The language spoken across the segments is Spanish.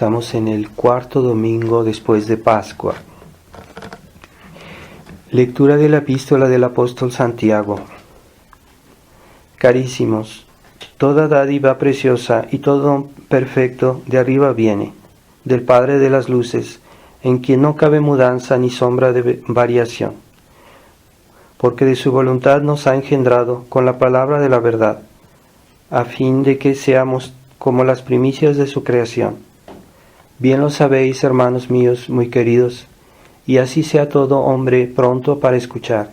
Estamos en el cuarto domingo después de Pascua. Lectura de la epístola del apóstol Santiago. Carísimos, toda dádiva preciosa y todo don perfecto de arriba viene, del Padre de las luces, en quien no cabe mudanza ni sombra de variación, porque de su voluntad nos ha engendrado con la palabra de la verdad, a fin de que seamos como las primicias de su creación. Bien lo sabéis, hermanos míos, muy queridos, y así sea todo hombre pronto para escuchar,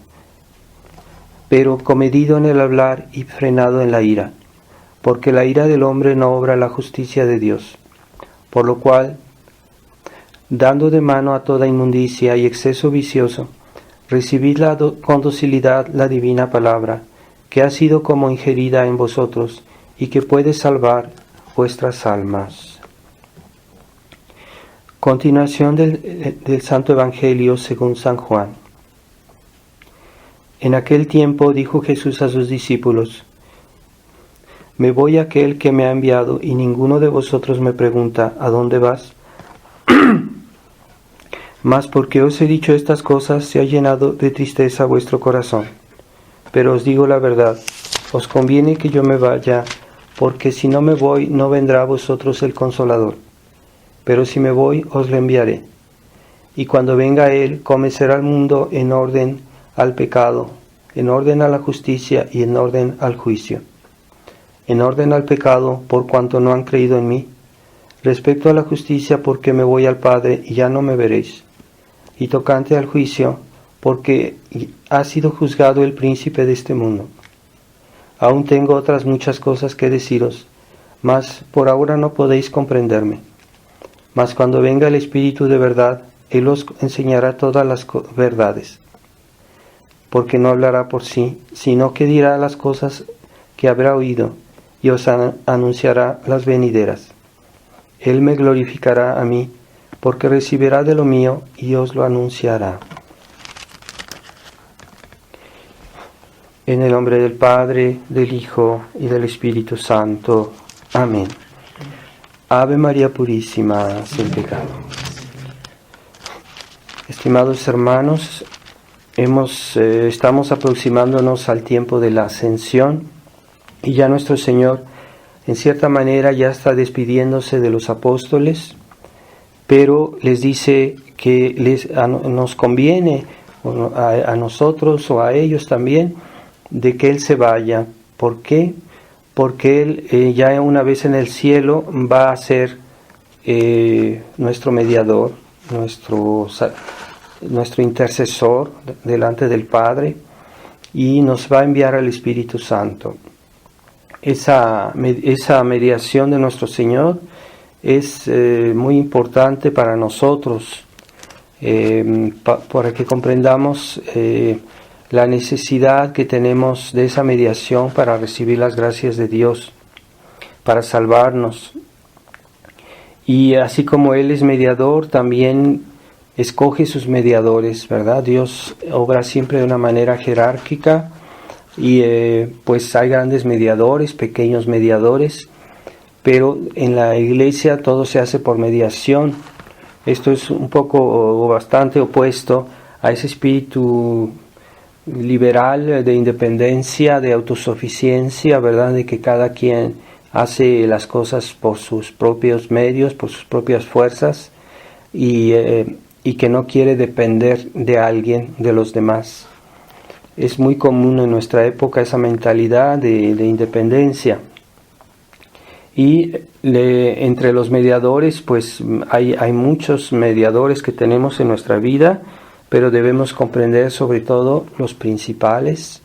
pero comedido en el hablar y frenado en la ira, porque la ira del hombre no obra la justicia de Dios. Por lo cual, dando de mano a toda inmundicia y exceso vicioso, recibid con docilidad la divina palabra, que ha sido como ingerida en vosotros y que puede salvar vuestras almas. Continuación del Santo Evangelio según San Juan. En aquel tiempo dijo Jesús a sus discípulos: Me voy a aquel que me ha enviado, y ninguno de vosotros me pregunta: ¿a dónde vas? Mas porque os he dicho estas cosas, se ha llenado de tristeza vuestro corazón. Pero os digo la verdad, os conviene que yo me vaya, porque si no me voy, no vendrá a vosotros el Consolador. Pero si me voy, os le enviaré. Y cuando venga Él, convencerá al mundo en orden al pecado, en orden a la justicia y en orden al juicio. En orden al pecado, por cuanto no han creído en mí. Respecto a la justicia, porque me voy al Padre y ya no me veréis. Y tocante al juicio, porque ha sido juzgado el príncipe de este mundo. Aún tengo otras muchas cosas que deciros, mas por ahora no podéis comprenderme. Mas cuando venga el Espíritu de verdad, Él os enseñará todas las verdades, porque no hablará por sí, sino que dirá las cosas que habrá oído, y os anunciará las venideras. Él me glorificará a mí, porque recibirá de lo mío y os lo anunciará. En el nombre del Padre, del Hijo y del Espíritu Santo. Amén. Ave María Purísima, sin pecado. Estimados hermanos, estamos aproximándonos al tiempo de la Ascensión y ya nuestro Señor, en cierta manera, ya está despidiéndose de los apóstoles, pero les dice que nos conviene a nosotros o a ellos también de que Él se vaya. ¿Por qué? Porque Él ya una vez en el cielo va a ser nuestro mediador, nuestro intercesor delante del Padre, y nos va a enviar al Espíritu Santo. Esa mediación de nuestro Señor es muy importante para nosotros, para que comprendamos la necesidad que tenemos de esa mediación para recibir las gracias de Dios, para salvarnos. Y así como Él es mediador, también escoge sus mediadores, ¿verdad? Dios obra siempre de una manera jerárquica y pues hay grandes mediadores, pequeños mediadores, pero en la Iglesia todo se hace por mediación. Esto es un poco o bastante opuesto a ese espíritu liberal de independencia, de autosuficiencia, ¿verdad? De que cada quien hace las cosas por sus propios medios, por sus propias fuerzas, y que no quiere depender de alguien, de los demás. Es muy común en nuestra época esa mentalidad de independencia. Y entre los mediadores, pues hay muchos mediadores que tenemos en nuestra vida, pero debemos comprender sobre todo los principales,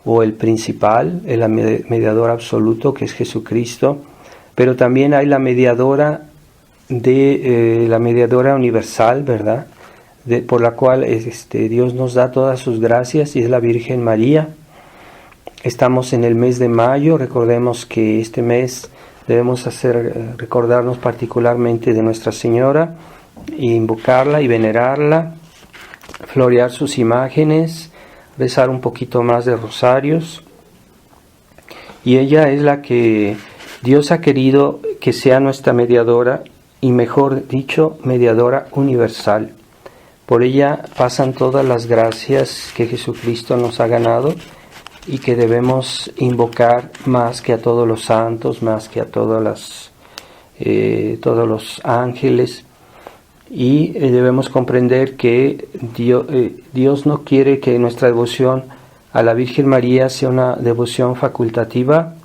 o el principal, el mediador absoluto, que es Jesucristo, pero también hay la mediadora la mediadora universal, ¿verdad? Por la cual Dios nos da todas sus gracias, y es la Virgen María. Estamos en el mes de mayo. Recordemos que este mes debemos recordarnos particularmente de Nuestra Señora, e invocarla y venerarla, florear sus imágenes, rezar un poquito más de rosarios. Y ella es la que Dios ha querido que sea nuestra mediadora y mejor dicho, mediadora universal. Por ella pasan todas las gracias que Jesucristo nos ha ganado y que debemos invocar más que a todos los santos, más que a todos los ángeles. Y debemos comprender que Dios no quiere que nuestra devoción a la Virgen María sea una devoción facultativa,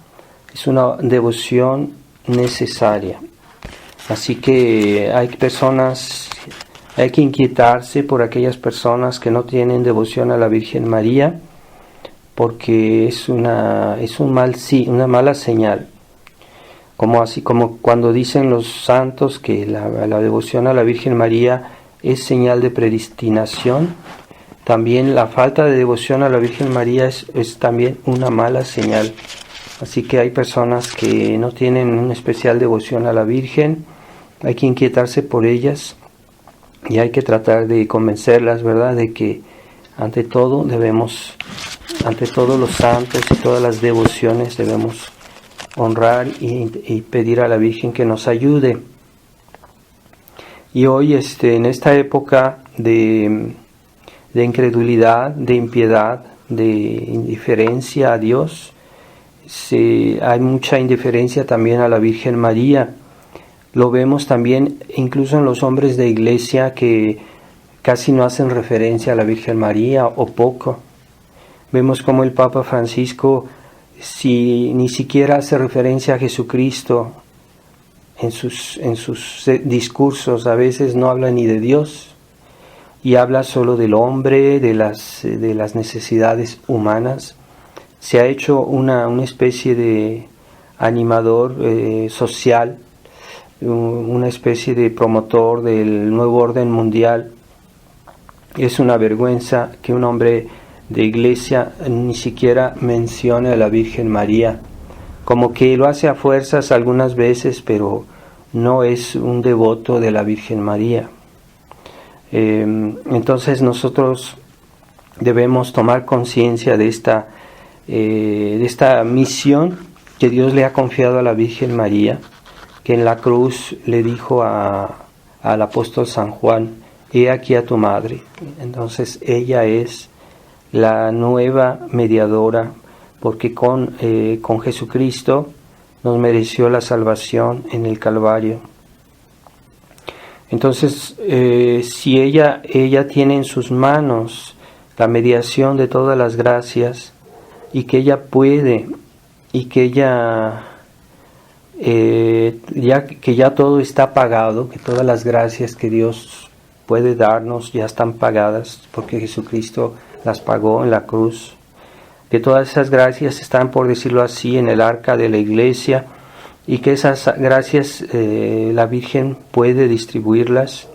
es una devoción necesaria. Así que hay que inquietarse por aquellas personas que no tienen devoción a la Virgen María, porque es una mala señal. Como cuando dicen los santos que la devoción a la Virgen María es señal de predestinación, también la falta de devoción a la Virgen María es también una mala señal. Así que hay personas que no tienen una especial devoción a la Virgen, hay que inquietarse por ellas y hay que tratar de convencerlas, ¿verdad?, de que ante todos los santos y todas las devociones debemos honrar y pedir a la Virgen que nos ayude. Y hoy, en esta época de incredulidad, de impiedad, de indiferencia a Dios, hay mucha indiferencia también a la Virgen María. Lo vemos también incluso en los hombres de iglesia que casi no hacen referencia a la Virgen María o poco. Vemos como el Papa Francisco ni siquiera hace referencia a Jesucristo en sus discursos, a veces no habla ni de Dios y habla solo del hombre, de las necesidades humanas. Se ha hecho una especie de animador social, una especie de promotor del nuevo orden mundial. Es una vergüenza que un hombre de iglesia ni siquiera mencione a la Virgen María, como que lo hace a fuerzas algunas veces, pero no es un devoto de la Virgen María. Entonces nosotros debemos tomar conciencia de esta misión que Dios le ha confiado a la Virgen María, que en la cruz le dijo al apóstol San Juan: he aquí a tu madre. Entonces ella es la nueva mediadora, porque con Jesucristo nos mereció la salvación en el Calvario. Entonces, si ella tiene en sus manos la mediación de todas las gracias, y que ella puede, y que ella que ya todo está pagado, que todas las gracias que Dios puede darnos ya están pagadas, porque Jesucristo las pagó en la cruz, que todas esas gracias están, por decirlo así, en el arca de la iglesia, y que esas gracias la Virgen puede distribuirlas.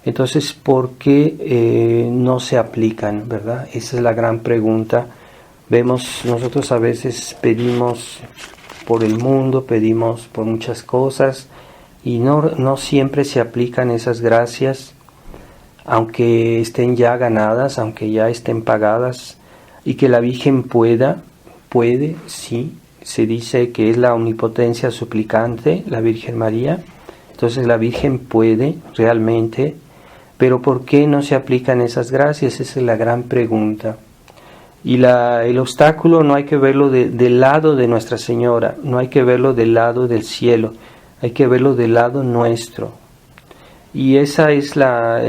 Entonces, ¿por qué no se aplican, verdad? Esa es la gran pregunta. Vemos, nosotros a veces pedimos por el mundo, pedimos por muchas cosas, y no siempre se aplican esas gracias, aunque estén ya ganadas, aunque ya estén pagadas, y que la Virgen puede, sí, se dice que es la omnipotencia suplicante, la Virgen María. Entonces la Virgen puede realmente, pero ¿por qué no se aplican esas gracias? Esa es la gran pregunta. Y el obstáculo no hay que verlo del lado de Nuestra Señora, no hay que verlo del lado del cielo, hay que verlo del lado nuestro. Y esa es la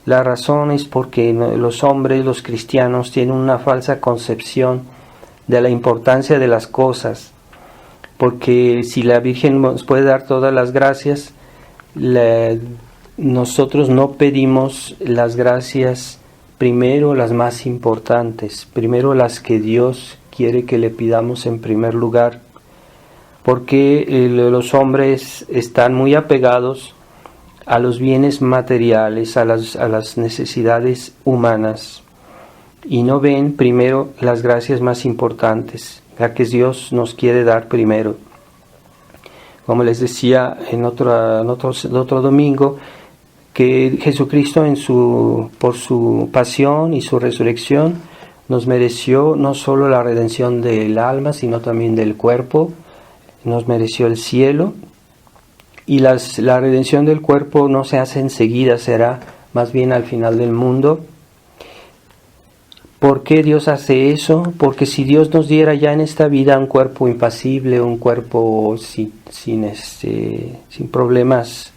razón, es porque los hombres, los cristianos, tienen una falsa concepción de la importancia de las cosas, porque si la Virgen nos puede dar todas las gracias, nosotros no pedimos las gracias primero, las más importantes, primero las que Dios quiere que le pidamos en primer lugar, porque los hombres están muy apegados a los bienes materiales, a las necesidades humanas, y no ven primero las gracias más importantes, la que Dios nos quiere dar primero. Como les decía en otro domingo, que Jesucristo por su pasión y su resurrección nos mereció no solo la redención del alma, sino también del cuerpo, nos mereció el cielo, y la redención del cuerpo no se hace enseguida, será más bien al final del mundo. ¿Por qué Dios hace eso? Porque si Dios nos diera ya en esta vida un cuerpo impasible, un cuerpo sin problemas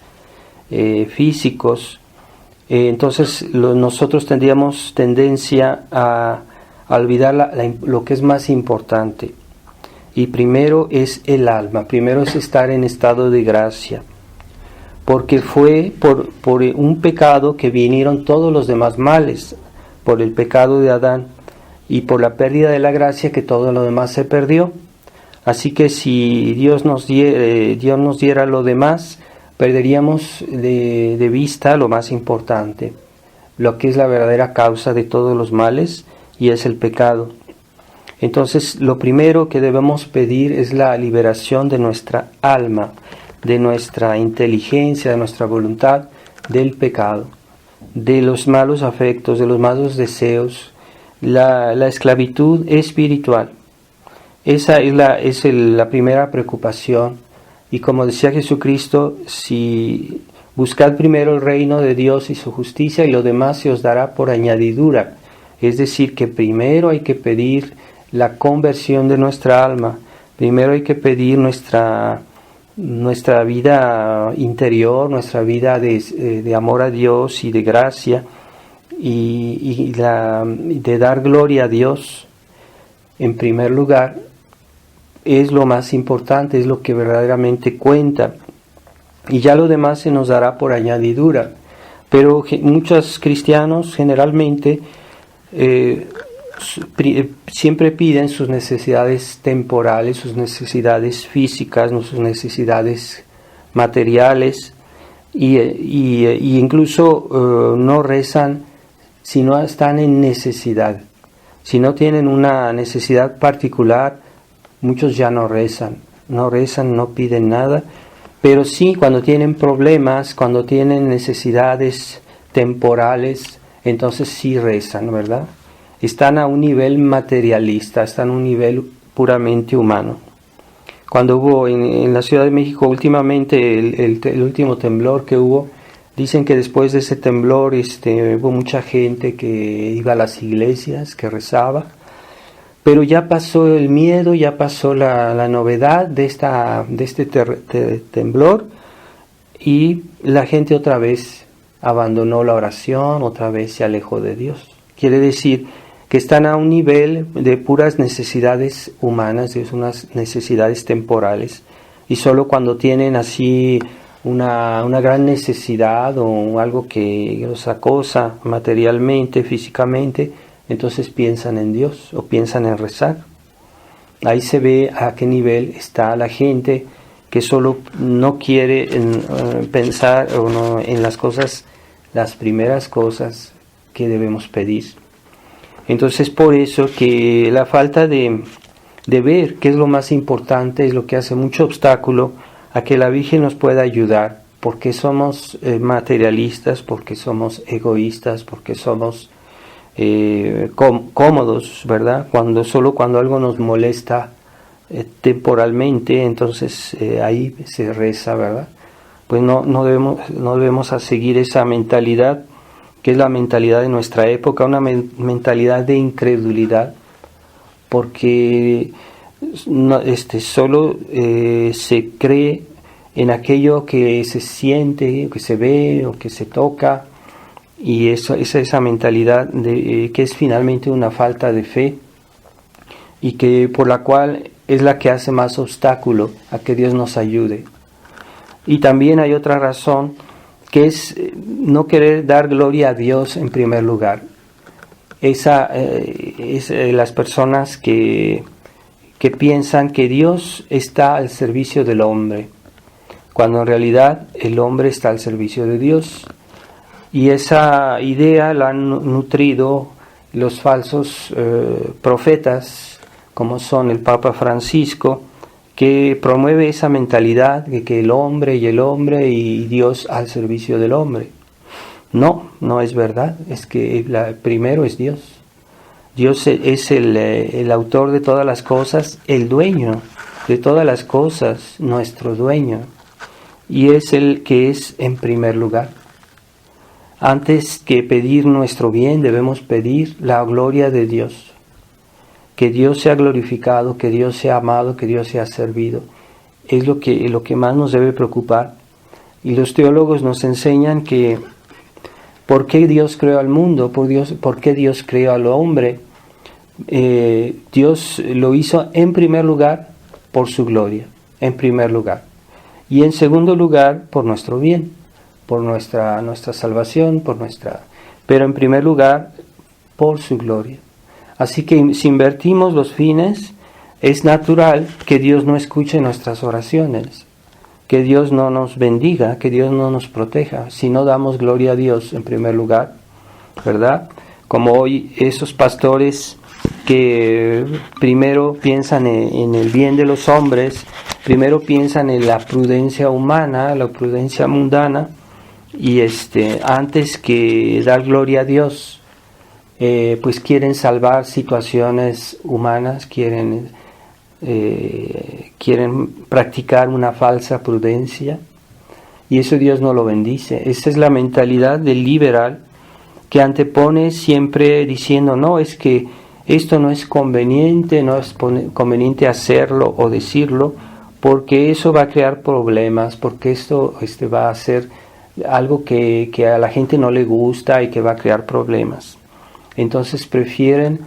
físicos, entonces nosotros tendríamos tendencia a olvidar lo que es más importante. Y primero es el alma, primero es estar en estado de gracia. Porque fue por un pecado que vinieron todos los demás males, por el pecado de Adán y por la pérdida de la gracia que todo lo demás se perdió. Así que si Dios nos diera lo demás, perderíamos de vista lo más importante, lo que es la verdadera causa de todos los males, y es el pecado. Entonces, lo primero que debemos pedir es la liberación de nuestra alma, de nuestra inteligencia, de nuestra voluntad, del pecado, de los malos afectos, de los malos deseos, la esclavitud espiritual. Esa es la primera preocupación. Y como decía Jesucristo, si buscad primero el reino de Dios y su justicia, y lo demás se os dará por añadidura. Es decir, que primero hay que pedir la conversión de nuestra alma, primero hay que pedir nuestra vida interior, nuestra vida de amor a Dios y de gracia, y de dar gloria a Dios en primer lugar. Es lo más importante, es lo que verdaderamente cuenta, y ya lo demás se nos dará por añadidura. Pero muchos cristianos generalmente siempre piden sus necesidades temporales, sus necesidades físicas, sus necesidades materiales, y incluso no rezan si no están en necesidad. Si no tienen una necesidad particular, muchos ya no rezan, no piden nada, pero sí cuando tienen problemas, cuando tienen necesidades temporales, entonces sí rezan, ¿verdad? Están a un nivel materialista, están a un nivel puramente humano. Cuando hubo en la Ciudad de México últimamente el último temblor que hubo, dicen que después de ese temblor hubo mucha gente que iba a las iglesias, que rezaba, pero ya pasó el miedo, ya pasó la novedad de este temblor, y la gente otra vez abandonó la oración, otra vez se alejó de Dios. Quiere decir que están a un nivel de puras necesidades humanas, de unas necesidades temporales, y solo cuando tienen así una gran necesidad o algo que los acosa materialmente, físicamente, entonces piensan en Dios o piensan en rezar. Ahí se ve a qué nivel está la gente que solo no quiere pensar en las cosas, las primeras cosas que debemos pedir. Entonces, por eso que la falta de ver qué es lo más importante es lo que hace mucho obstáculo a que la Virgen nos pueda ayudar, porque somos materialistas, porque somos egoístas, porque somos cómodos, ¿verdad? Solo cuando algo nos molesta temporalmente, entonces ahí se reza, ¿verdad? Pues no debemos a seguir esa mentalidad, que es la mentalidad de nuestra época, una mentalidad de incredulidad, porque solo se cree en aquello que se siente, que se ve o que se toca, y esa mentalidad que es finalmente una falta de fe, y que por la cual es la que hace más obstáculo a que Dios nos ayude. Y también hay otra razón, que es no querer dar gloria a Dios en primer lugar. Las personas que piensan que Dios está al servicio del hombre, cuando en realidad el hombre está al servicio de Dios. Y esa idea la han nutrido los falsos profetas, como son el Papa Francisco, que promueve esa mentalidad de que el hombre y Dios al servicio del hombre. No es verdad, es que primero es Dios. Dios es el autor de todas las cosas, el dueño de todas las cosas, nuestro dueño. y es el que es en primer lugar. Antes que pedir nuestro bien, debemos pedir la gloria de Dios. Que Dios sea glorificado, que Dios sea amado, que Dios sea servido. Es lo que más nos debe preocupar. Y los teólogos nos enseñan que ¿por qué Dios creó al mundo? ¿Por qué Dios creó al hombre? Dios lo hizo en primer lugar por su gloria, en primer lugar. Y en segundo lugar, por nuestro bien, por nuestra salvación, pero en primer lugar, por su gloria. Así que si invertimos los fines, es natural que Dios no escuche nuestras oraciones, que Dios no nos bendiga, que Dios no nos proteja, si no damos gloria a Dios en primer lugar, ¿verdad? Como hoy esos pastores que primero piensan en el bien de los hombres, primero piensan en la prudencia humana, la prudencia mundana, y antes que dar gloria a Dios, pues quieren salvar situaciones humanas, quieren practicar una falsa prudencia, y eso Dios no lo bendice. Esa es la mentalidad del liberal, que antepone siempre diciendo, no, es que esto no es conveniente conveniente hacerlo o decirlo, porque eso va a crear problemas, porque esto va a ser algo que a la gente no le gusta y que va a crear problemas. Entonces prefieren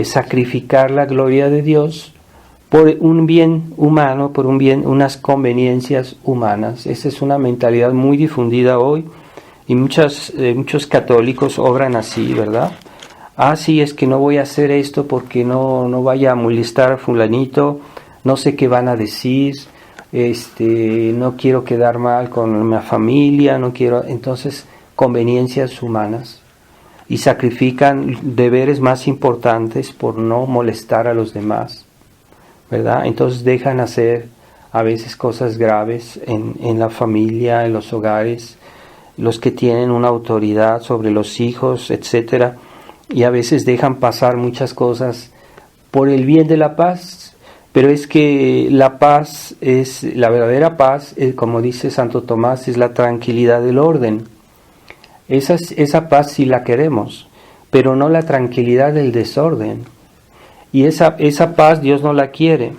sacrificar la gloria de Dios por un bien humano, por unas conveniencias humanas. Esa es una mentalidad muy difundida hoy, y muchos católicos obran así, ¿verdad? Sí, es que no voy a hacer esto porque no vaya a molestar a fulanito, no sé qué van a decir, no quiero quedar mal con mi familia, no quiero. Entonces, conveniencias humanas, y sacrifican deberes más importantes por no molestar a los demás, ¿verdad? Entonces dejan hacer a veces cosas graves en la familia, en los hogares, los que tienen una autoridad sobre los hijos, etcétera, y a veces dejan pasar muchas cosas por el bien de la paz. Pero es que la verdadera paz, como dice Santo Tomás, es la tranquilidad del orden. Esa paz sí la queremos, pero no la tranquilidad del desorden. Y esa paz Dios no la quiere.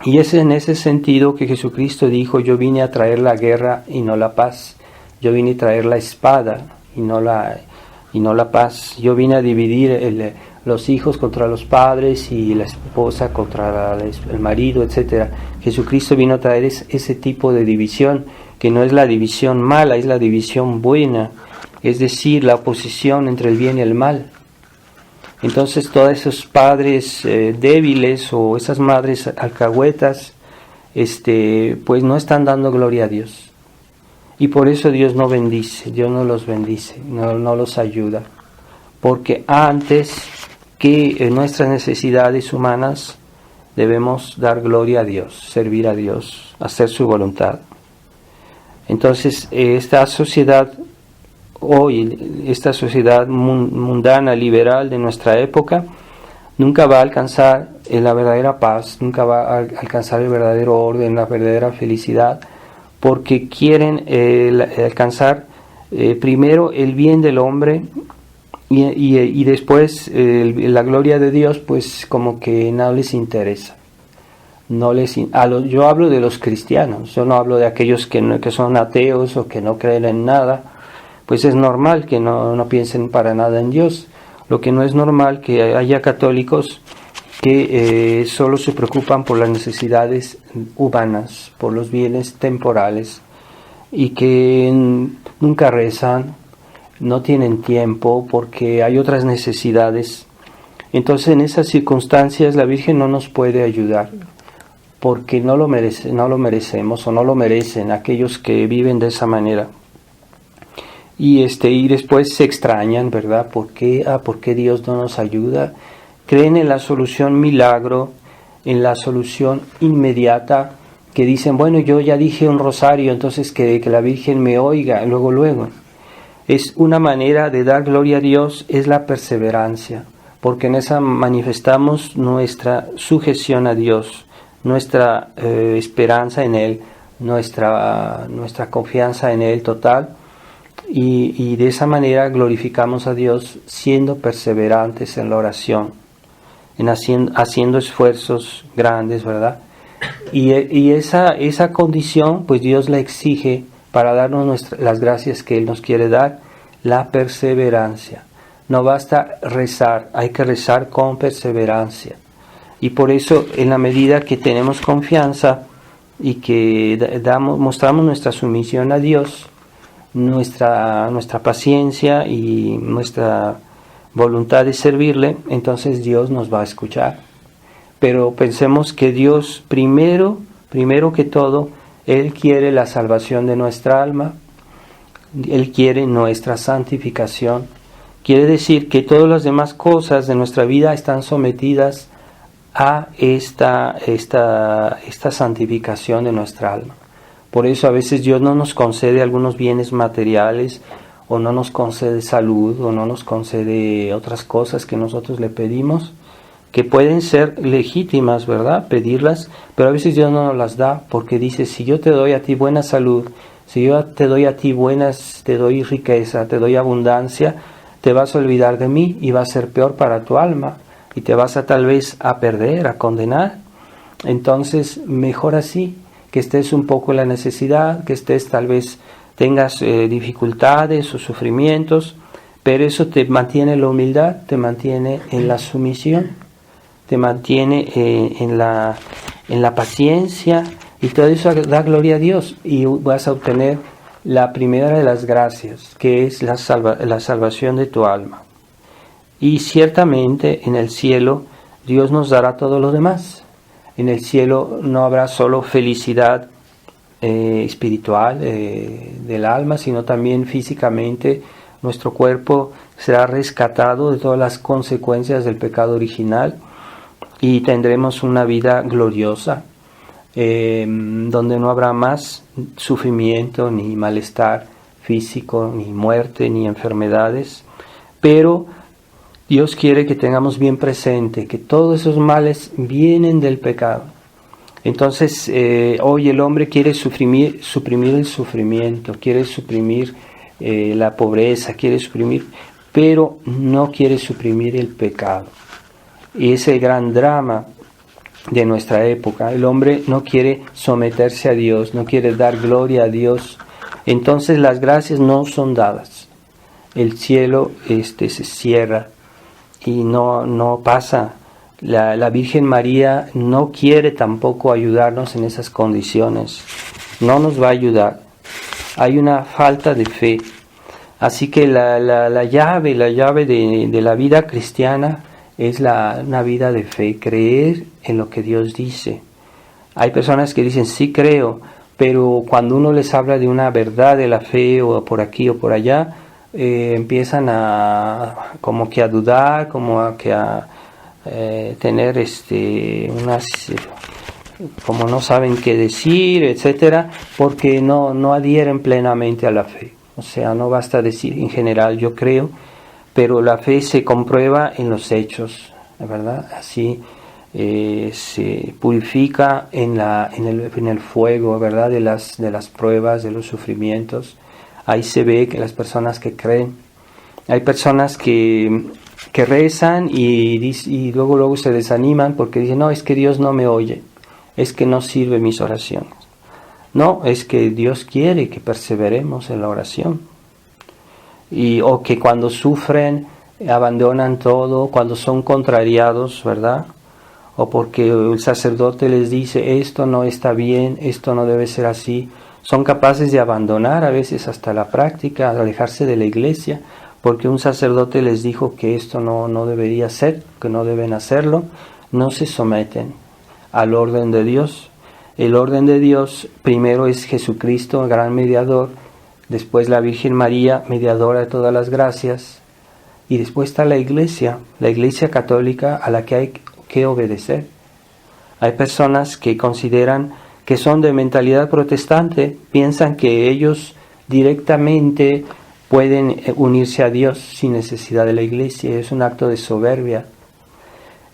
Y es en ese sentido que Jesucristo dijo, yo vine a traer la guerra y no la paz. Yo vine a traer la espada y no la paz. Yo vine a dividir los hijos contra los padres y la esposa contra el marido, etc. Jesucristo vino a traer ese tipo de división, que no es la división mala, es la división buena, es decir, la oposición entre el bien y el mal. Entonces todos esos padres débiles o esas madres alcahuetas, pues no están dando gloria a Dios. Y por eso Dios no bendice, Dios no los bendice, no los ayuda. Porque antes que nuestras necesidades humanas debemos dar gloria a Dios, servir a Dios, hacer su voluntad. Entonces esta sociedad hoy, esta sociedad mundana, liberal de nuestra época, nunca va a alcanzar la verdadera paz, nunca va a alcanzar el verdadero orden, la verdadera felicidad, porque quieren alcanzar primero el bien del hombre y después la gloria de Dios, pues como que no les interesa. Yo hablo de los cristianos, yo no hablo de aquellos que son ateos o que no creen en nada. Pues es normal que no piensen para nada en Dios. Lo que no es normal que haya católicos que solo se preocupan por las necesidades humanas, por los bienes temporales, y que nunca rezan, no tienen tiempo porque hay otras necesidades. Entonces en esas circunstancias la Virgen no nos puede ayudar, porque no lo merecemos o no lo merecen aquellos que viven de esa manera. Y después se extrañan, ¿verdad? ¿Por qué Dios no nos ayuda? Creen en la solución milagro, en la solución inmediata, que dicen, bueno, yo ya dije un rosario, entonces que la Virgen me oiga, luego. Es una manera de dar gloria a Dios, es la perseverancia, porque en esa manifestamos nuestra sujeción a Dios, nuestra esperanza en Él, nuestra confianza en Él total, y de esa manera glorificamos a Dios siendo perseverantes en la oración, en haciendo esfuerzos grandes, ¿verdad? Y esa condición, pues Dios la exige para darnos las gracias que Él nos quiere dar, la perseverancia. No basta rezar, hay que rezar con perseverancia. Y por eso, en la medida que tenemos confianza y que mostramos nuestra sumisión a Dios, nuestra paciencia y nuestra voluntad de servirle, entonces Dios nos va a escuchar. Pero pensemos que Dios primero que todo, Él quiere la salvación de nuestra alma, Él quiere nuestra santificación. Quiere decir que todas las demás cosas de nuestra vida están sometidas a esta santificación de nuestra alma. Por eso a veces Dios no nos concede algunos bienes materiales, o no nos concede salud, o no nos concede otras cosas que nosotros le pedimos, que pueden ser legítimas, ¿verdad? Pedirlas, pero a veces Dios no nos las da, porque dice, si yo te doy a ti buena salud, si yo te doy a ti te doy riqueza, te doy abundancia, te vas a olvidar de mí y va a ser peor para tu alma, y te vas tal vez a perder, a condenar. Entonces, mejor así, que estés un poco en la necesidad, que tal vez tengas dificultades o sufrimientos, pero eso te mantiene en la humildad, te mantiene en la sumisión, te mantiene en la paciencia, y todo eso da gloria a Dios, y vas a obtener la primera de las gracias, que es la salvación de tu alma. Y ciertamente en el cielo Dios nos dará todo lo demás. En el cielo no habrá solo felicidad espiritual del alma, sino también físicamente. Nuestro cuerpo será rescatado de todas las consecuencias del pecado original y tendremos una vida gloriosa, donde no habrá más sufrimiento, ni malestar físico, ni muerte, ni enfermedades. Pero Dios quiere que tengamos bien presente que todos esos males vienen del pecado. Entonces, hoy el hombre quiere suprimir el sufrimiento, quiere suprimir la pobreza, pero no quiere suprimir el pecado. Y es el gran drama de nuestra época. El hombre no quiere someterse a Dios, no quiere dar gloria a Dios. Entonces las gracias no son dadas. El cielo se cierra y no pasa. La Virgen María no quiere tampoco ayudarnos en esas condiciones. No nos va a ayudar. Hay una falta de fe. Así que la llave de la vida cristiana es una vida de fe, creer en lo que Dios dice. Hay personas que dicen, sí creo, pero cuando uno les habla de una verdad de la fe, o por aquí o por allá, empiezan como que a dudar, como a tener como no saben qué decir, etcétera, porque no adhieren plenamente a la fe. O sea, no basta decir en general yo creo, pero la fe se comprueba en los hechos, ¿verdad? Así se purifica en el fuego, ¿verdad? De las pruebas, de los sufrimientos. Ahí se ve que las personas que creen, hay personas que rezan y luego se desaniman porque dicen, no, es que Dios no me oye, es que no sirven mis oraciones. No, es que Dios quiere que perseveremos en la oración. O que cuando sufren abandonan todo, cuando son contrariados, ¿verdad? O porque el sacerdote les dice esto no está bien, esto no debe ser así, son capaces de abandonar a veces hasta la práctica, alejarse de la iglesia, porque un sacerdote les dijo que esto no debería ser, que no deben hacerlo. No se someten al orden de Dios. El orden de Dios primero es Jesucristo, el gran mediador, después la Virgen María, mediadora de todas las gracias, y después está la Iglesia católica a la que hay que obedecer. Hay personas que consideran que son de mentalidad protestante, piensan que ellos directamente pueden unirse a Dios sin necesidad de la Iglesia. Es un acto de soberbia.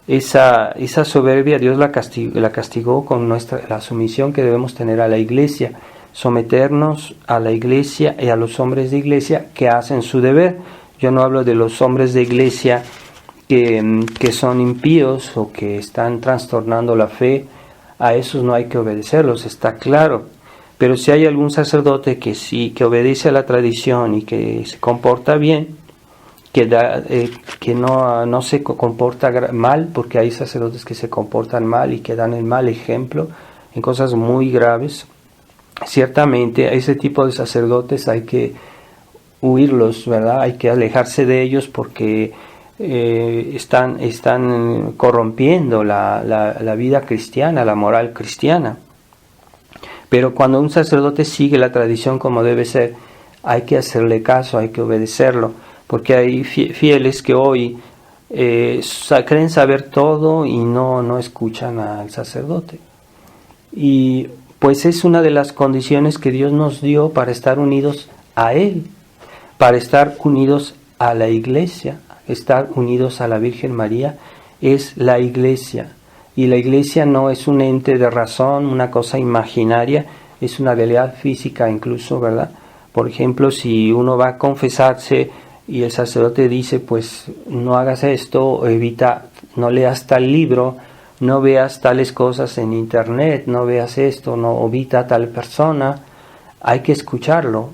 esa soberbia Dios la castigó con la sumisión que debemos tener a la iglesia, someternos a la iglesia y a los hombres de iglesia que hacen su deber. Yo no hablo de los hombres de iglesia que son impíos o que están trastornando la fe. A esos no hay que obedecerlos, está claro. Pero si hay algún sacerdote que sí, que obedece a la tradición y que se comporta bien, que no se comporta mal, porque hay sacerdotes que se comportan mal y que dan el mal ejemplo en cosas muy graves, ciertamente a ese tipo de sacerdotes hay que huirlos, ¿verdad? Hay que alejarse de ellos porque están corrompiendo la vida cristiana, la moral cristiana. Pero cuando un sacerdote sigue la tradición como debe ser, hay que hacerle caso, hay que obedecerlo, porque hay fieles que hoy creen saber todo y no escuchan al sacerdote. Y pues es una de las condiciones que Dios nos dio para estar unidos a Él, para estar unidos a la iglesia, estar unidos a la Virgen María, es la iglesia. Y la iglesia no es un ente de razón, una cosa imaginaria, es una realidad física incluso, ¿verdad? Por ejemplo, si uno va a confesarse y el sacerdote dice, pues no hagas esto, evita, no leas tal libro, no veas tales cosas en internet, no veas esto, no evita a tal persona, hay que escucharlo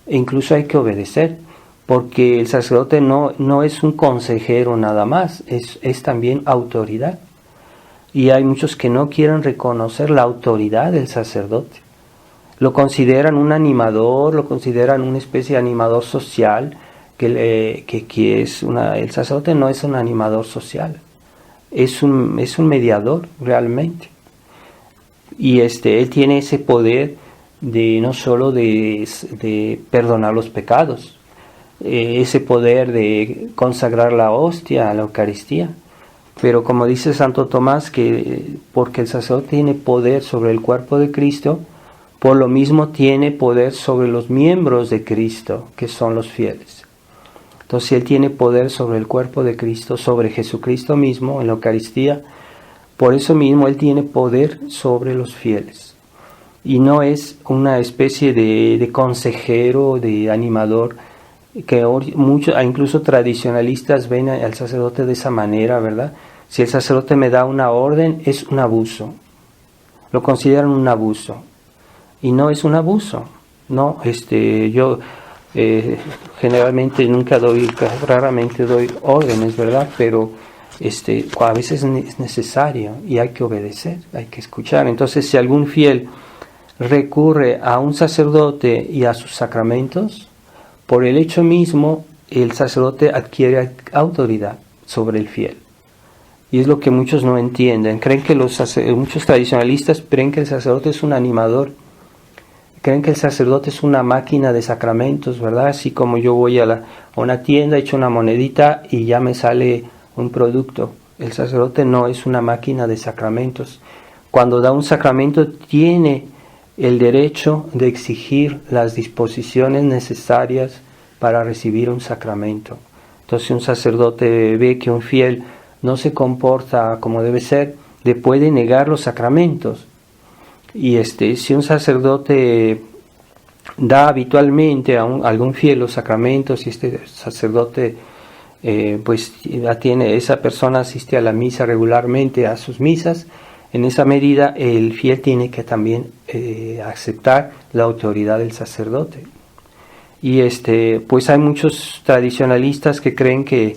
e incluso hay que obedecer, porque el sacerdote no es un consejero nada más, es también autoridad. Y hay muchos que no quieren reconocer la autoridad del sacerdote. Lo consideran un animador, lo consideran una especie de animador social, el sacerdote no es un animador social, es un mediador realmente. Y él tiene ese poder de no solo de perdonar los pecados, ese poder de consagrar la hostia, la Eucaristía. Pero como dice Santo Tomás, que porque el sacerdote tiene poder sobre el cuerpo de Cristo, por lo mismo tiene poder sobre los miembros de Cristo, que son los fieles. Entonces, si él tiene poder sobre el cuerpo de Cristo, sobre Jesucristo mismo, en la Eucaristía, por eso mismo él tiene poder sobre los fieles. Y no es una especie de consejero, de animador, que muchos, incluso tradicionalistas, ven al sacerdote de esa manera, ¿verdad? Si el sacerdote me da una orden, es un abuso. Lo consideran un abuso. Y no es un abuso. No, yo generalmente raramente doy órdenes, ¿verdad? Pero a veces es necesario y hay que obedecer, hay que escuchar. Entonces, si algún fiel recurre a un sacerdote y a sus sacramentos, por el hecho mismo, el sacerdote adquiere autoridad sobre el fiel. Y es lo que muchos no entienden. Creen que muchos tradicionalistas creen que el sacerdote es un animador. Creen que el sacerdote es una máquina de sacramentos, ¿verdad? Así como yo voy a una tienda, echo una monedita y ya me sale un producto. El sacerdote no es una máquina de sacramentos. Cuando da un sacramento tiene el derecho de exigir las disposiciones necesarias para recibir un sacramento. Entonces, si un sacerdote ve que un fiel no se comporta como debe ser, le puede negar los sacramentos. Y si un sacerdote da habitualmente a algún fiel los sacramentos y este sacerdote esa persona asiste a la misa regularmente, a sus misas, en esa medida el fiel tiene que también aceptar la autoridad del sacerdote. Y pues hay muchos tradicionalistas que creen que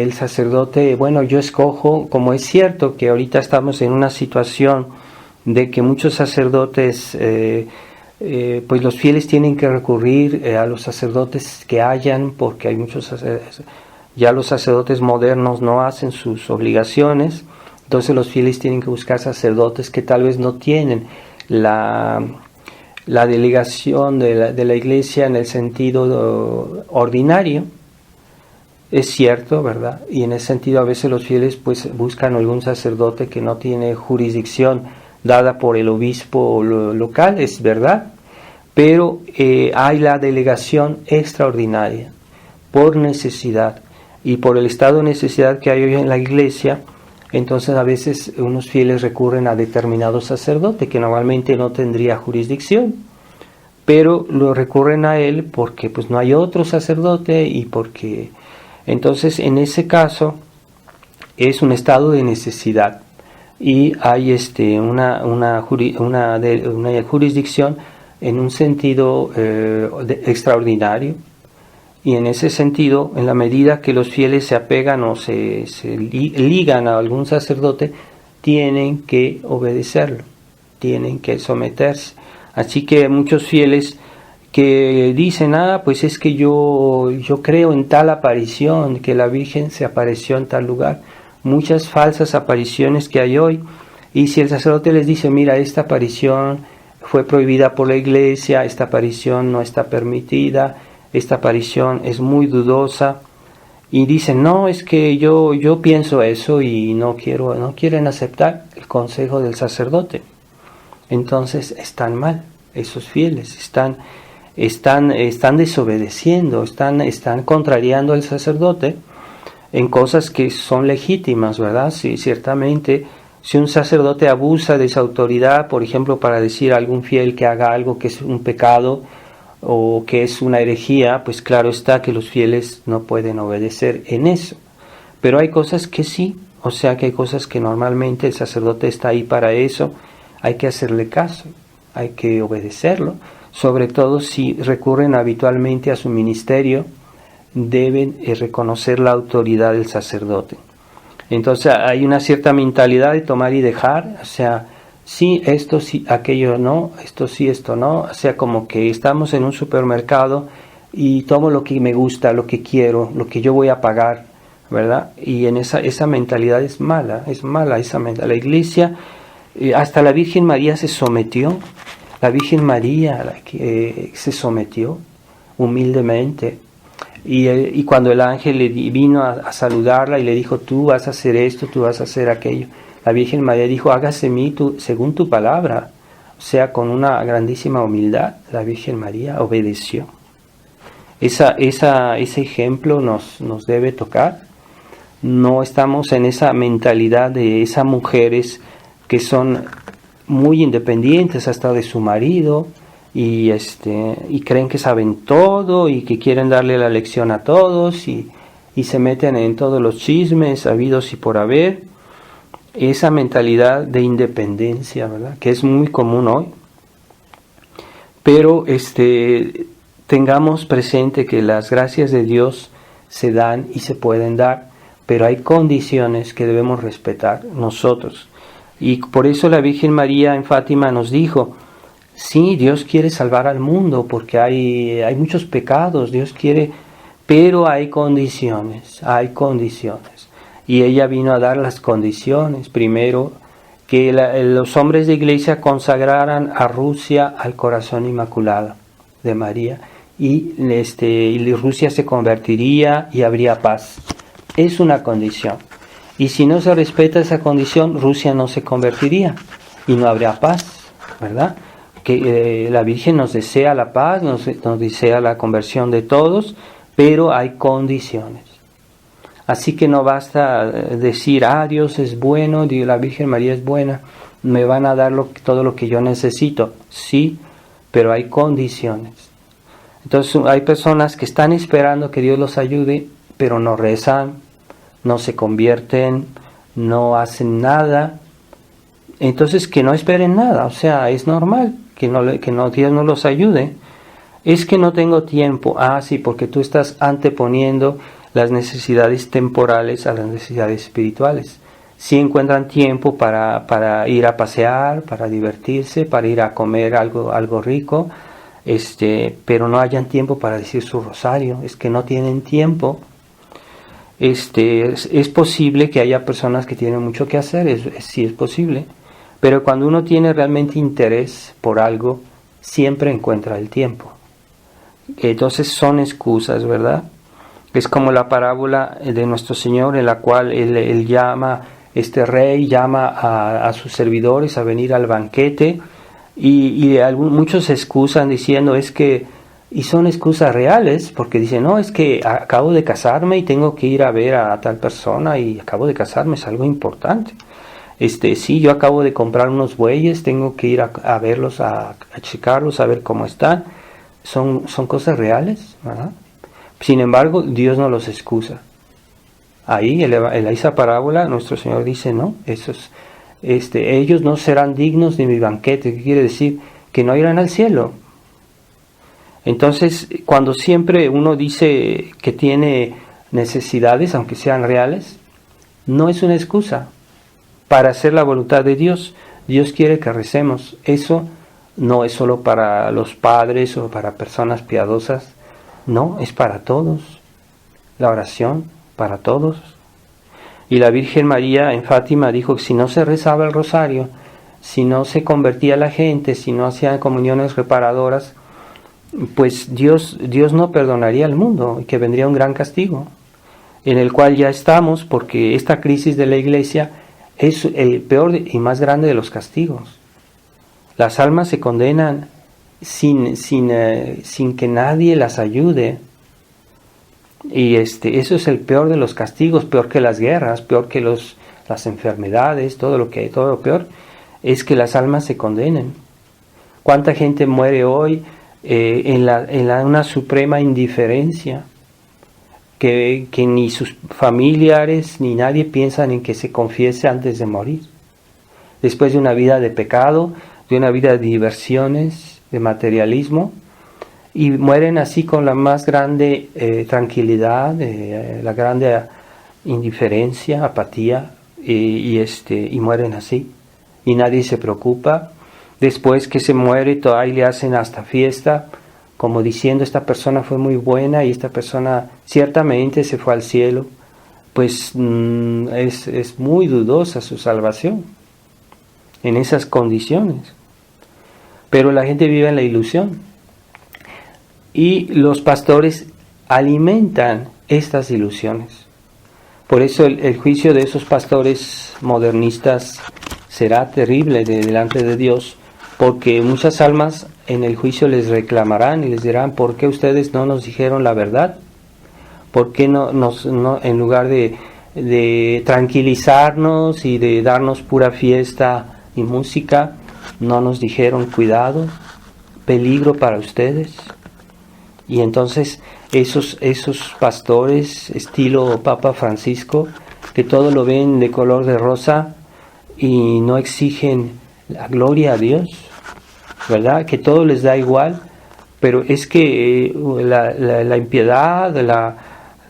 el sacerdote, bueno, yo escojo, como es cierto que ahorita estamos en una situación de que muchos sacerdotes, pues los fieles tienen que recurrir a los sacerdotes que hayan, porque hay muchos ya los sacerdotes modernos no hacen sus obligaciones, entonces los fieles tienen que buscar sacerdotes que tal vez no tienen la delegación de la iglesia en el sentido ordinario. Es cierto, ¿verdad? Y en ese sentido a veces los fieles pues buscan algún sacerdote que no tiene jurisdicción dada por el obispo local, es verdad, pero hay la delegación extraordinaria por necesidad. y por el estado de necesidad que hay hoy en la iglesia, entonces a veces unos fieles recurren a determinado sacerdote que normalmente no tendría jurisdicción, pero lo recurren a él porque pues no hay otro sacerdote y porque entonces en ese caso es un estado de necesidad y hay una jurisdicción en un sentido extraordinario. Y en ese sentido, en la medida que los fieles se apegan o se ligan a algún sacerdote, tienen que obedecerlo, tienen que someterse. Así que muchos fieles que dicen, pues es que yo creo en tal aparición, que la Virgen se apareció en tal lugar. Muchas falsas apariciones que hay hoy. Y si el sacerdote les dice, mira, esta aparición fue prohibida por la iglesia, esta aparición no está permitida, esta aparición es muy dudosa, y dicen, no, es que yo pienso eso y no quieren aceptar el consejo del sacerdote. Entonces están mal, esos fieles, están desobedeciendo, están contrariando al sacerdote en cosas que son legítimas, ¿verdad? Sí, ciertamente, si un sacerdote abusa de esa autoridad, por ejemplo, para decir a algún fiel que haga algo que es un pecado, o que es una herejía, pues claro está que los fieles no pueden obedecer en eso. Pero hay cosas que sí, o sea que hay cosas que normalmente el sacerdote está ahí para eso, hay que hacerle caso, hay que obedecerlo, sobre todo si recurren habitualmente a su ministerio, deben reconocer la autoridad del sacerdote. Entonces hay una cierta mentalidad de tomar y dejar, o sea, sí, esto sí, aquello no, esto sí, esto no, o sea, como que estamos en un supermercado y tomo lo que me gusta, lo que quiero, lo que yo voy a pagar, ¿verdad? Y en esa mentalidad es mala esa mentalidad. La iglesia, hasta la Virgen María se sometió, la Virgen María se sometió humildemente, y cuando el ángel vino a saludarla y le dijo, tú vas a hacer esto, tú vas a hacer aquello, la Virgen María dijo, hágase en mí según tu palabra. O sea, con una grandísima humildad, la Virgen María obedeció. Ese ejemplo nos debe tocar. No estamos en esa mentalidad de esas mujeres que son muy independientes hasta de su marido y creen que saben todo y que quieren darle la lección a todos y se meten en todos los chismes habidos y por haber. Esa mentalidad de independencia, ¿verdad?, que es muy común hoy. Pero tengamos presente que las gracias de Dios se dan y se pueden dar, pero hay condiciones que debemos respetar nosotros. Y por eso la Virgen María en Fátima nos dijo, sí, Dios quiere salvar al mundo porque hay muchos pecados, Dios quiere, pero hay condiciones. Y ella vino a dar las condiciones. Primero, que los hombres de iglesia consagraran a Rusia al corazón inmaculado de María, y Rusia se convertiría y habría paz. Es una condición. Y si no se respeta esa condición, Rusia no se convertiría y no habría paz, ¿verdad? Que la Virgen nos desea la paz, nos desea la conversión de todos, pero hay condiciones. Así que no basta decir, Dios es bueno, la Virgen María es buena, me van a dar todo lo que yo necesito. Sí, pero hay condiciones. Entonces hay personas que están esperando que Dios los ayude, pero no rezan, no se convierten, no hacen nada. Entonces que no esperen nada, o sea, es normal que Dios no los ayude. Es que no tengo tiempo. Sí, porque tú estás anteponiendo las necesidades temporales a las necesidades espirituales. Sí encuentran tiempo para ir a pasear, para divertirse, para ir a comer algo rico, pero no hayan tiempo para decir su rosario. Es que no tienen tiempo. Es posible que haya personas que tienen mucho que hacer, sí es posible, pero cuando uno tiene realmente interés por algo, siempre encuentra el tiempo. Entonces son excusas, ¿verdad? Es como la parábola de nuestro Señor, en la cual él llama, rey llama a sus servidores a venir al banquete, y muchos se excusan diciendo, es que Y son excusas reales, porque dicen, no, es que acabo de casarme y tengo que ir a ver a tal persona y acabo de casarme, es algo importante. Sí, yo acabo de comprar unos bueyes, tengo que ir a verlos, a checarlos, a ver cómo están. Son cosas reales, ¿verdad? Sin embargo, Dios no los excusa. Ahí, en esa parábola, nuestro Señor dice, no, ellos no serán dignos de mi banquete. ¿Qué quiere decir? Que no irán al cielo. Entonces, cuando siempre uno dice que tiene necesidades, aunque sean reales, no es una excusa para hacer la voluntad de Dios. Dios quiere que recemos. Eso no es solo para los padres o para personas piadosas, no, es para todos. La oración, para todos. Y la Virgen María en Fátima dijo que si no se rezaba el rosario, si no se convertía la gente, si no hacían comuniones reparadoras, pues Dios no perdonaría al mundo y que vendría un gran castigo, en el cual ya estamos, porque esta crisis de la Iglesia es el peor y más grande de los castigos. Las almas se condenan sin que nadie las ayude, y eso es el peor de los castigos, peor que las guerras, peor que las enfermedades, todo lo peor es que las almas se condenen. ¿Cuánta gente muere hoy en una suprema indiferencia, que ni sus familiares ni nadie piensan en que se confiese antes de morir, después de una vida de pecado, de una vida de diversiones, de materialismo, y mueren así con la más grande tranquilidad, la grande indiferencia, apatía, y mueren así, y nadie se preocupa. Después que se muere, ahí le hacen hasta fiesta, como diciendo, esta persona fue muy buena y esta persona ciertamente se fue al cielo. Pues es muy dudosa su salvación en esas condiciones. Pero la gente vive en la ilusión. Y los pastores alimentan estas ilusiones. Por eso el juicio de esos pastores modernistas será terrible delante de Dios, porque muchas almas en el juicio les reclamarán y les dirán, ¿por qué ustedes no nos dijeron la verdad? ¿Por qué no en lugar de tranquilizarnos y de darnos pura fiesta y música, no nos dijeron cuidado, peligro para ustedes? Y entonces esos pastores estilo Papa Francisco, que todo lo ven de color de rosa y no exigen la gloria a Dios, ¿verdad? Que todo les da igual, pero es que la impiedad,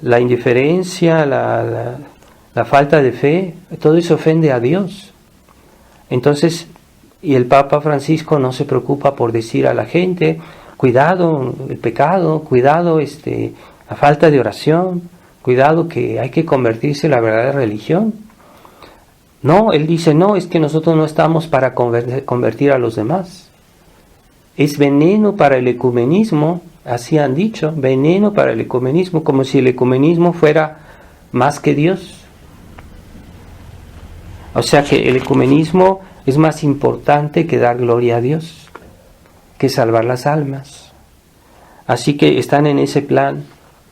la indiferencia, la falta de fe, todo eso ofende a Dios. Entonces, y el Papa Francisco no se preocupa por decir a la gente, cuidado el pecado, cuidado la falta de oración, cuidado que hay que convertirse en la verdadera religión. No, él dice, no, es que nosotros no estamos para convertir a los demás. Es veneno para el ecumenismo, así han dicho, veneno para el ecumenismo, como si el ecumenismo fuera más que Dios. O sea que el ecumenismo es más importante que dar gloria a Dios, que salvar las almas. Así que están en ese plan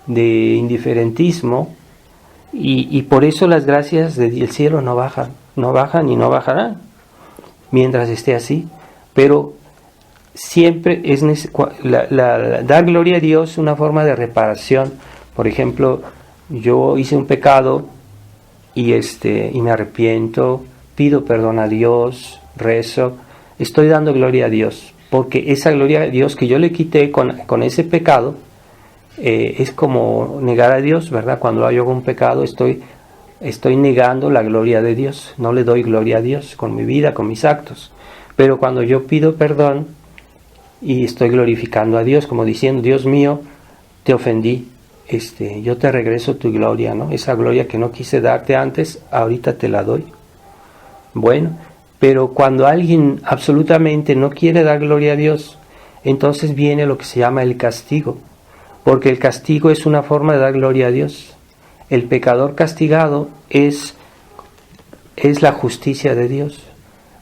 de indiferentismo, y por eso las gracias del cielo no bajan y no bajarán mientras esté así. Pero siempre es dar gloria a Dios es una forma de reparación. Por ejemplo, yo hice un pecado y me arrepiento, pido perdón a Dios, rezo, estoy dando gloria a Dios, porque esa gloria a Dios que yo le quité con ese pecado es como negar a Dios, ¿verdad? Cuando yo hago un pecado estoy negando la gloria de Dios, no le doy gloria a Dios con mi vida, con mis actos. Pero cuando yo pido perdón y estoy glorificando a Dios, como diciendo, Dios mío, te ofendí, yo te regreso tu gloria, ¿no? Esa gloria que no quise darte antes, ahorita te la doy. Bueno, pero cuando alguien absolutamente no quiere dar gloria a Dios, entonces viene lo que se llama el castigo, porque el castigo es una forma de dar gloria a Dios. El pecador castigado es la justicia de Dios,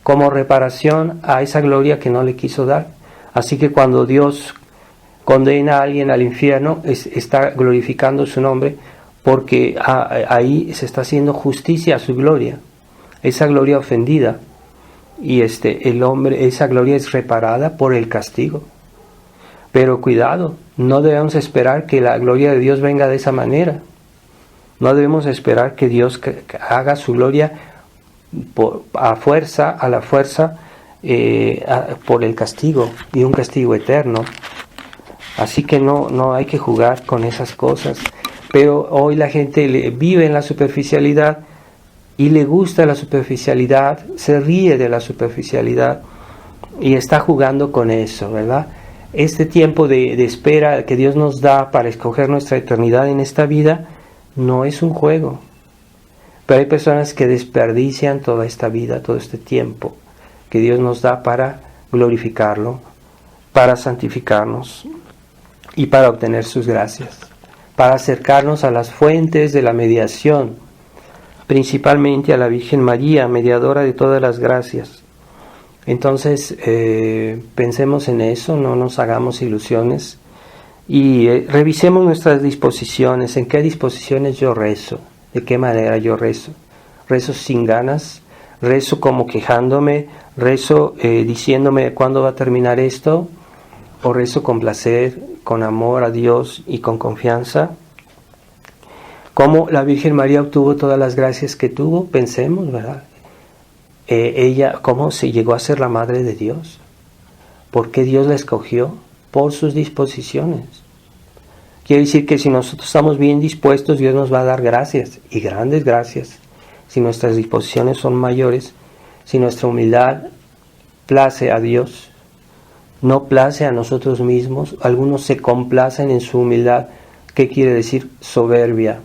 como reparación a esa gloria que no le quiso dar. Así que cuando Dios condena a alguien al infierno, está glorificando su nombre, porque ahí se está haciendo justicia a su gloria, esa gloria ofendida, y esa gloria es reparada por el castigo. Pero cuidado, no debemos esperar que la gloria de Dios venga de esa manera. No debemos esperar que Dios haga su gloria a la fuerza, por el castigo, y un castigo eterno. Así que no hay que jugar con esas cosas. Pero hoy la gente vive en la superficialidad y le gusta la superficialidad, se ríe de la superficialidad y está jugando con eso, ¿verdad? Este tiempo de espera que Dios nos da para escoger nuestra eternidad en esta vida no es un juego. Pero hay personas que desperdician toda esta vida, todo este tiempo que Dios nos da para glorificarlo, para santificarnos y para obtener sus gracias, para acercarnos a las fuentes de la mediación, principalmente a la Virgen María, mediadora de todas las gracias. Entonces, pensemos en eso, no nos hagamos ilusiones y revisemos nuestras disposiciones. ¿En qué disposiciones yo rezo? ¿De qué manera yo rezo? ¿Rezo sin ganas? ¿Rezo como quejándome? ¿Rezo diciéndome cuándo va a terminar esto? ¿O rezo con placer, con amor a Dios y con confianza? ¿Cómo la Virgen María obtuvo todas las gracias que tuvo? Pensemos, ¿verdad? Ella, ¿cómo se llegó a ser la Madre de Dios? ¿Por qué Dios la escogió? Por sus disposiciones. Quiere decir que si nosotros estamos bien dispuestos, Dios nos va a dar gracias, y grandes gracias. Si nuestras disposiciones son mayores, si nuestra humildad place a Dios, no place a nosotros mismos. Algunos se complacen en su humildad. ¿Qué quiere decir? Soberbia,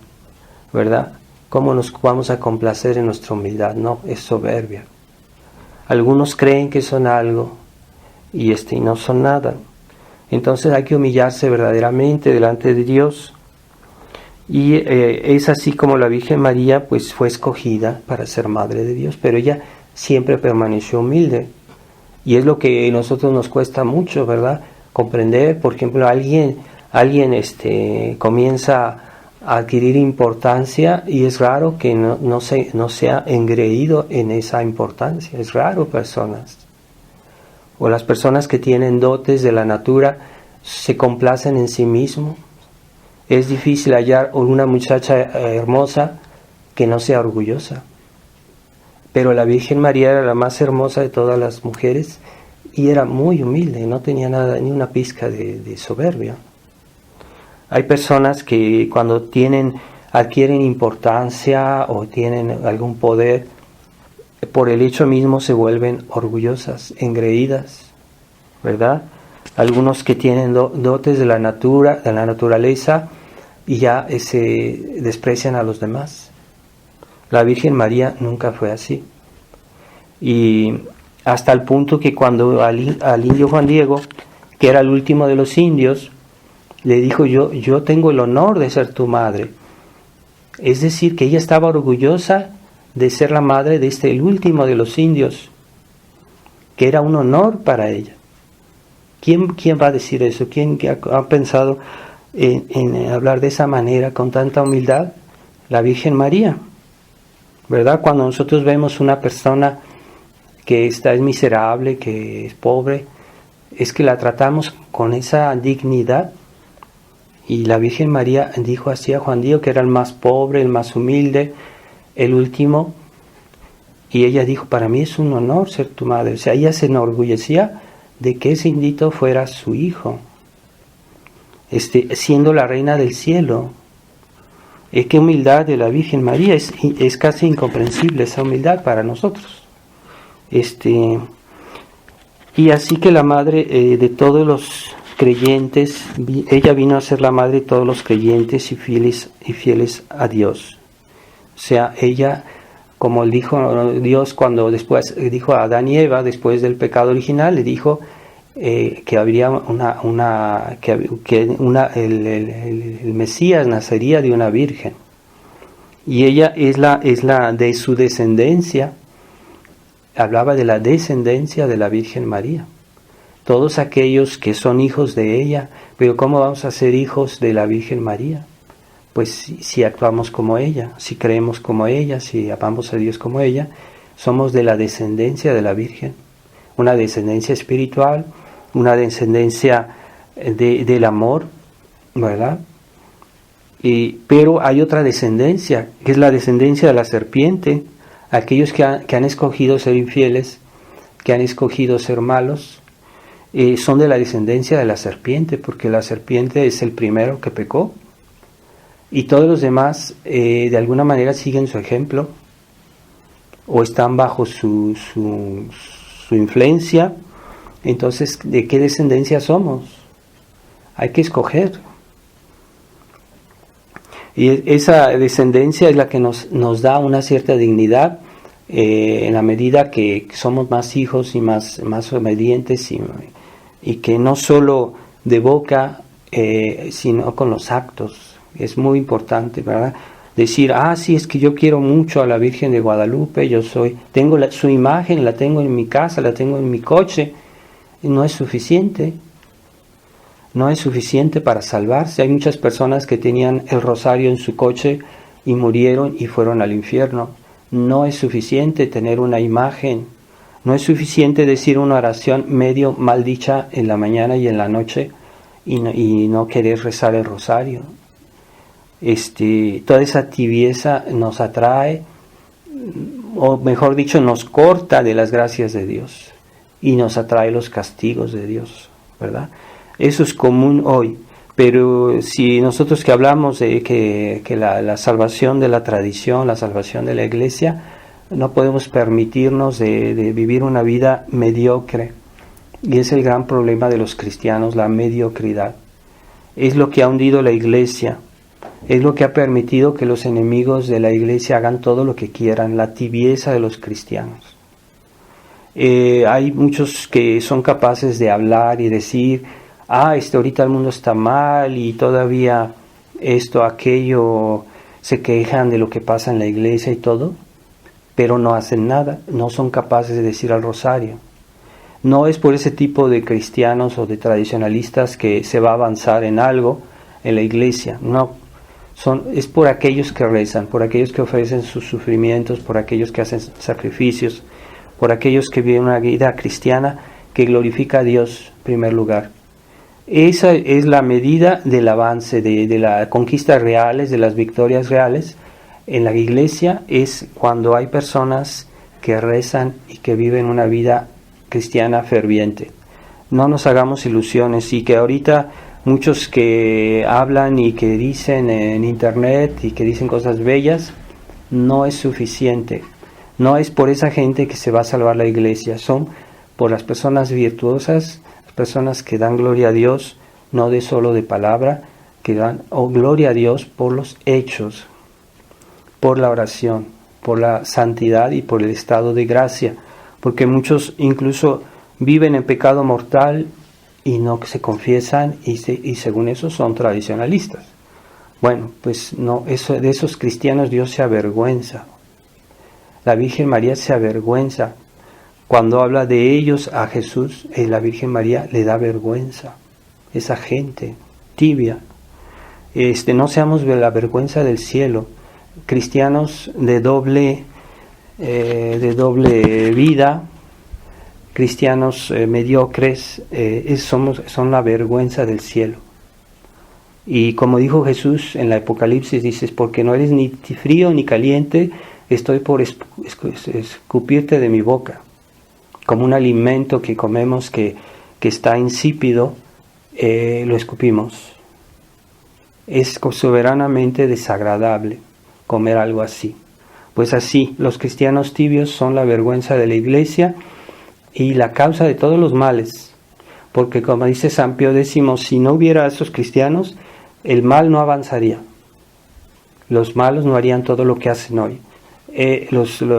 ¿verdad? ¿Cómo nos vamos a complacer en nuestra humildad? No, es soberbia. Algunos creen que son algo y no son nada. Entonces hay que humillarse verdaderamente delante de Dios. Y es así como la Virgen María pues fue escogida para ser Madre de Dios, pero ella siempre permaneció humilde. Y es lo que a nosotros nos cuesta mucho, ¿verdad? Comprender. Por ejemplo, alguien comienza a adquirir importancia y es raro que no sea engreído en esa importancia. Es raro personas. O las personas que tienen dotes de la natura se complacen en sí mismos. Es difícil hallar una muchacha hermosa que no sea orgullosa. Pero la Virgen María era la más hermosa de todas las mujeres y era muy humilde, no tenía nada, ni una pizca de soberbia. Hay personas que cuando adquieren importancia o tienen algún poder, por el hecho mismo se vuelven orgullosas, engreídas, ¿verdad? Algunos que tienen dotes de la naturaleza y ya se desprecian a los demás. La Virgen María nunca fue así. Y hasta el punto que cuando al indio Juan Diego, que era el último de los indios, le dijo: yo tengo el honor de ser tu madre. Es decir, que ella estaba orgullosa de ser la madre de el último de los indios, que era un honor para ella. ¿Quién va a decir eso? ¿Quién ha pensado en hablar de esa manera, con tanta humildad? La Virgen María, ¿verdad? Cuando nosotros vemos una persona que es miserable, que es pobre, es que la tratamos con esa dignidad. Y la Virgen María dijo así a Juan Diego, que era el más pobre, el más humilde, el último, y ella dijo: para mí es un honor ser tu madre. O sea, ella se enorgullecía de que ese indito fuera su hijo, siendo la reina del cielo. Qué humildad de la Virgen María, es casi incomprensible esa humildad para nosotros. Y así que la madre de todos los creyentes, ella vino a ser la madre de todos los creyentes y fieles a Dios. O sea, ella, como dijo Dios cuando después dijo a Adán y Eva, después del pecado original, le dijo que habría el Mesías nacería de una virgen. Y ella es la de su descendencia. Hablaba de la descendencia de la Virgen María. todos aquellos que son hijos de ella. Pero ¿cómo vamos a ser hijos de la Virgen María? Pues si actuamos como ella, si creemos como ella, si amamos a Dios como ella, somos de la descendencia de la Virgen, una descendencia espiritual, una descendencia del amor, ¿verdad? Pero hay otra descendencia, que es la descendencia de la serpiente, aquellos que han escogido ser infieles, que han escogido ser malos, son de la descendencia de la serpiente, porque la serpiente es el primero que pecó, y todos los demás de alguna manera siguen su ejemplo, o están bajo su influencia. Entonces, ¿de qué descendencia somos? Hay que escoger. Y esa descendencia es la que nos da una cierta dignidad en la medida que somos más hijos y más obedientes y que no solo de boca, sino con los actos. Es muy importante, ¿verdad? Decir, sí, es que yo quiero mucho a la Virgen de Guadalupe, tengo su imagen, la tengo en mi casa, la tengo en mi coche. No es suficiente. No es suficiente para salvarse. Hay muchas personas que tenían el rosario en su coche y murieron y fueron al infierno. No es suficiente tener una imagen. No es suficiente decir una oración medio mal dicha en la mañana y en la noche y no querer rezar el rosario. Toda esa tibieza nos atrae, o mejor dicho, nos corta de las gracias de Dios y nos atrae los castigos de Dios, ¿verdad? Eso es común hoy, pero si nosotros que hablamos de que la salvación de la tradición, la salvación de la Iglesia, no podemos permitirnos de vivir una vida mediocre, y es el gran problema de los cristianos, la mediocridad. Es lo que ha hundido la Iglesia, es lo que ha permitido que los enemigos de la Iglesia hagan todo lo que quieran, la tibieza de los cristianos. Hay muchos que son capaces de hablar y decir, ahorita el mundo está mal y todavía esto, aquello, se quejan de lo que pasa en la iglesia y todo, pero no hacen nada, no son capaces de decir al rosario. No es por ese tipo de cristianos o de tradicionalistas que se va a avanzar en algo en la iglesia, no. Es por aquellos que rezan, por aquellos que ofrecen sus sufrimientos, por aquellos que hacen sacrificios, por aquellos que viven una vida cristiana que glorifica a Dios en primer lugar. Esa es la medida del avance, de las conquistas reales, de las victorias reales. En la iglesia es cuando hay personas que rezan y que viven una vida cristiana ferviente. No nos hagamos ilusiones, y que ahorita muchos que hablan y que dicen en internet y que dicen cosas bellas, no es suficiente. No es por esa gente que se va a salvar la iglesia, son por las personas virtuosas, las personas que dan gloria a Dios, no de solo de palabra, que dan gloria a Dios por los hechos, por la oración, por la santidad y por el estado de gracia, porque muchos incluso viven en pecado mortal y no se confiesan y según eso son tradicionalistas. Bueno, pues no, de esos cristianos Dios se avergüenza. La Virgen María se avergüenza. Cuando habla de ellos a Jesús, la Virgen María le da vergüenza. Esa gente tibia. No seamos de la vergüenza del cielo. Cristianos de doble vida, cristianos mediocres, son la vergüenza del cielo. Y como dijo Jesús en la Apocalipsis, dices, porque no eres ni frío ni caliente, estoy por escupirte de mi boca. Como un alimento que comemos que está insípido, lo escupimos. Es soberanamente desagradable comer algo así. Pues así, los cristianos tibios son la vergüenza de la iglesia y la causa de todos los males. Porque como dice San Pío X, si no hubiera esos cristianos, el mal no avanzaría. Los malos no harían todo lo que hacen hoy.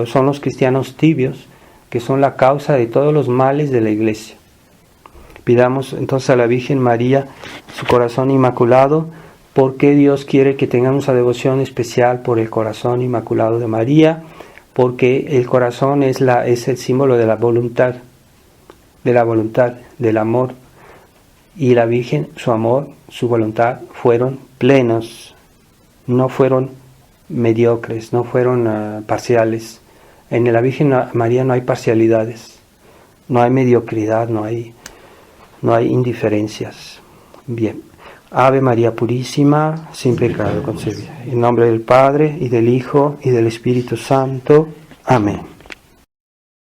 Son los cristianos tibios que son la causa de todos los males de la iglesia. Pidamos entonces a la Virgen María, su corazón inmaculado, porque Dios quiere que tengamos una devoción especial por el corazón inmaculado de María, porque el corazón es el símbolo de la voluntad. de la voluntad, del amor. Y la Virgen, su amor, su voluntad fueron plenos, no fueron mediocres, no fueron parciales. En la Virgen María no hay parcialidades, no hay mediocridad, no hay indiferencias. Bien. Ave María Purísima, sin pecado concebida. En nombre del Padre, y del Hijo, y del Espíritu Santo. Amén.